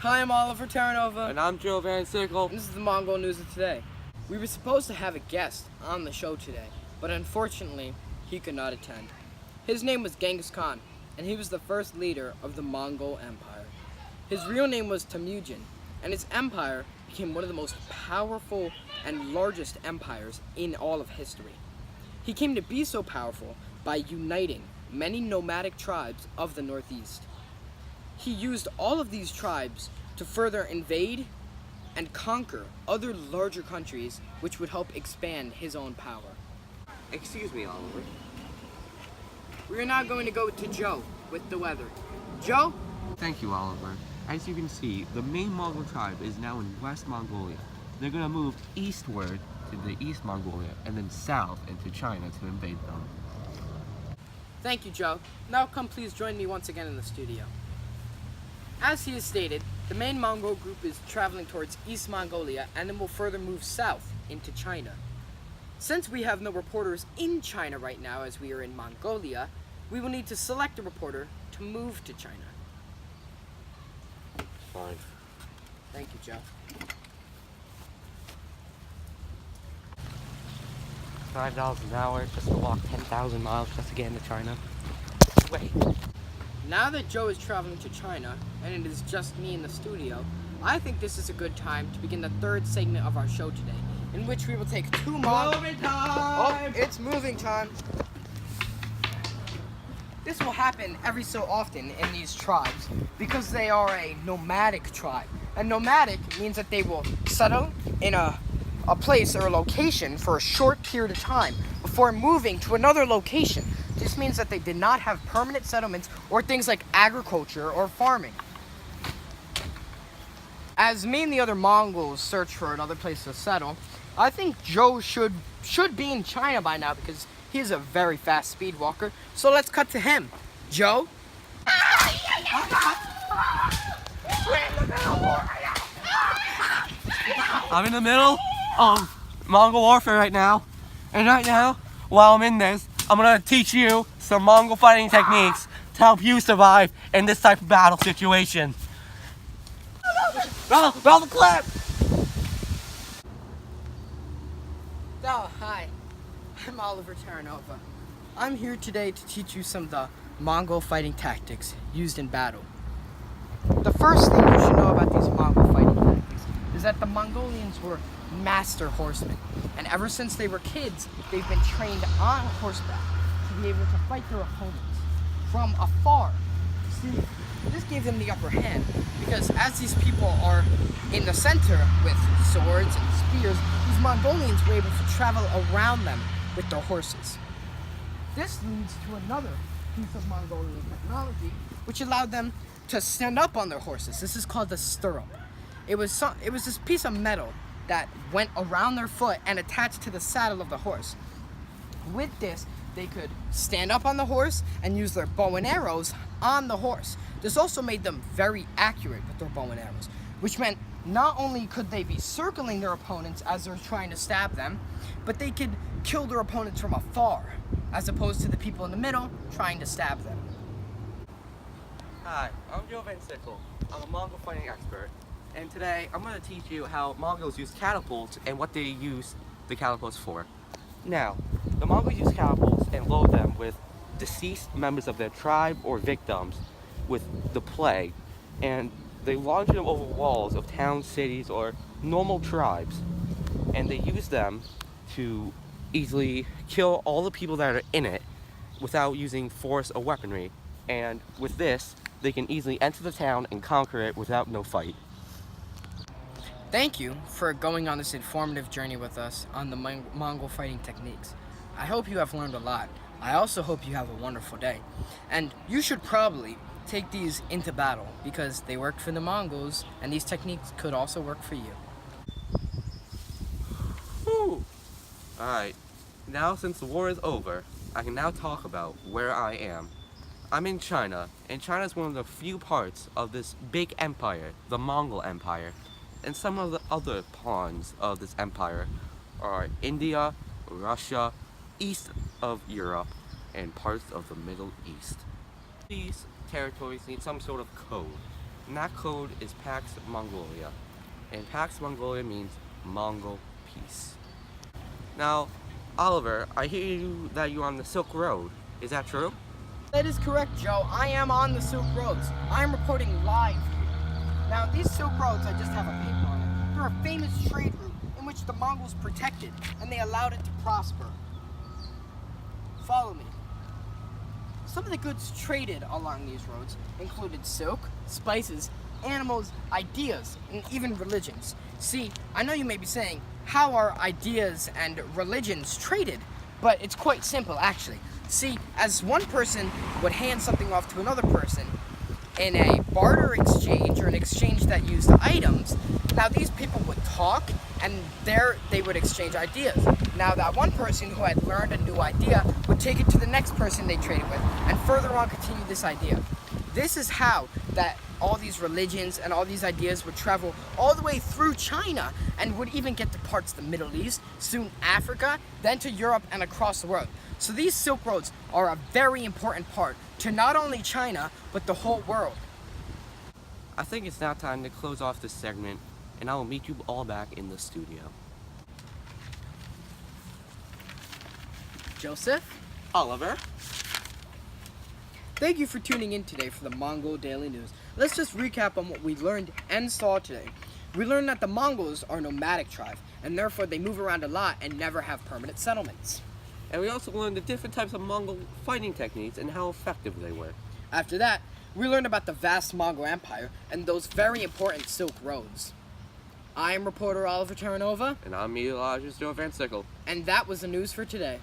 Hi, I'm Oliver Terranova. And I'm Joe Van Sickle. And this is the Mongol News of today. We were supposed to have a guest on the show today, but unfortunately, he could not attend. His name was Genghis Khan, and he was the first leader of the Mongol Empire. His real name was Temujin, and his empire became one of the most powerful and largest empires in all of history. He came to be so powerful by uniting many nomadic tribes of the Northeast. He used all of these tribes to further invade and conquer other larger countries, which would help expand his own power. Excuse me, Oliver. We are now going to go to Joe with the weather. Joe? Thank you, Oliver. As you can see, the main Mongol tribe is now in West Mongolia. They're going to move eastward to the East Mongolia and then south into China to invade them. Thank you, Joe. Now come please join me once again in the studio. As he has stated, the main Mongol group is traveling towards East Mongolia and then will further move south into China. Since we have no reporters in China right now as we are in Mongolia, we will need to select a reporter to move to China. Fine. Thank you, Joe. $5 an hour just to walk 10,000 miles just to get into China. Wait. Now that Joe is traveling to China, and it is just me in the studio, I think this is a good time to begin the third segment of our show today, in which we will take two Moving time! Oh, it's moving time! This will happen every so often in these tribes, because they are a nomadic tribe. And nomadic means that they will settle in a place or a location for a short period of time before moving to another location. This means that they did not have permanent settlements or things like agriculture or farming. As me and the other Mongols search for another place to settle, I think Joe should be in China by now because he is a very fast speed walker. So let's cut to him. Joe? I'm in the middle of Mongol warfare right now. And right now, while I'm in this, I'm gonna teach you some Mongol fighting techniques to help you survive in this type of battle situation. Roll the clip! Oh, hi. I'm Oliver Terranova. I'm here today to teach you some of the Mongol fighting tactics used in battle. The first thing you should know about these Mongol fighting tactics is that the Mongolians were master horsemen. And ever since they were kids, they've been trained on horseback to be able to fight their opponents from afar. See, this gave them the upper hand because as these people are in the center with swords and spears, these Mongolians were able to travel around them with their horses. This leads to another piece of Mongolian technology which allowed them to stand up on their horses. This is called the stirrup. It was this piece of metal that went around their foot and attached to the saddle of the horse. With this, they could stand up on the horse and use their bow and arrows on the horse. This also made them very accurate with their bow and arrows, which meant not only could they be circling their opponents as they're trying to stab them, but they could kill their opponents from afar, as opposed to the people in the middle trying to stab them. Hi, I'm Joe Van Sickle. I'm a Mongol fighting expert. And today, I'm going to teach you how Mongols use catapults and what they use the catapults for. Now, the Mongols use catapults and load them with deceased members of their tribe or victims with the plague. And they launch them over walls of towns, cities, or normal tribes. And they use them to easily kill all the people that are in it without using force or weaponry. And with this, they can easily enter the town and conquer it without no fight. Thank you for going on this informative journey with us on the Mongol fighting techniques. I hope you have learned a lot. I also hope you have a wonderful day. And you should probably take these into battle because they worked for the Mongols and these techniques could also work for you. Whew. Alright, now since the war is over, I can now talk about where I am. I'm in China, and China is one of the few parts of this big empire, the Mongol Empire. And some of the other pawns of this empire are India, Russia, east of Europe, and parts of the Middle East. These territories need some sort of code. And that code is Pax Mongolia. And Pax Mongolia means Mongol peace. Now, Oliver, I hear that you're on the Silk Road. Is that true? That is correct, Joe. I am on the Silk Roads. I am reporting live here. Now, these Silk Roads, I just have a paper on it. They're a famous trade route in which the Mongols protected, and they allowed it to prosper. Follow me. Some of the goods traded along these roads included silk, spices, animals, ideas, and even religions. See, I know you may be saying, how are ideas and religions traded? But it's quite simple, actually. See, as one person would hand something off to another person in a barter exchange or an exchange that used items, now these people would talk and there they would exchange ideas. Now that one person who had learned a new idea would take it to the next person they traded with and further on continue this idea. This is how that all these religions and all these ideas would travel all the way through China and would even get to parts of the Middle East, soon Africa, then to Europe and across the world. So these Silk Roads are a very important part to not only China, but the whole world. I think it's now time to close off this segment, and I will meet you all back in the studio. Joseph? Oliver? Thank you for tuning in today for the Mongol Daily News. Let's just recap on what we learned and saw today. We learned that the Mongols are a nomadic tribe, and therefore they move around a lot and never have permanent settlements. And we also learned the different types of Mongol fighting techniques and how effective they were. After that, we learned about the vast Mongol Empire and those very important Silk Roads. I am reporter Oliver Terranova. And I'm meteorologist Joe Van Sickle. And that was the news for today.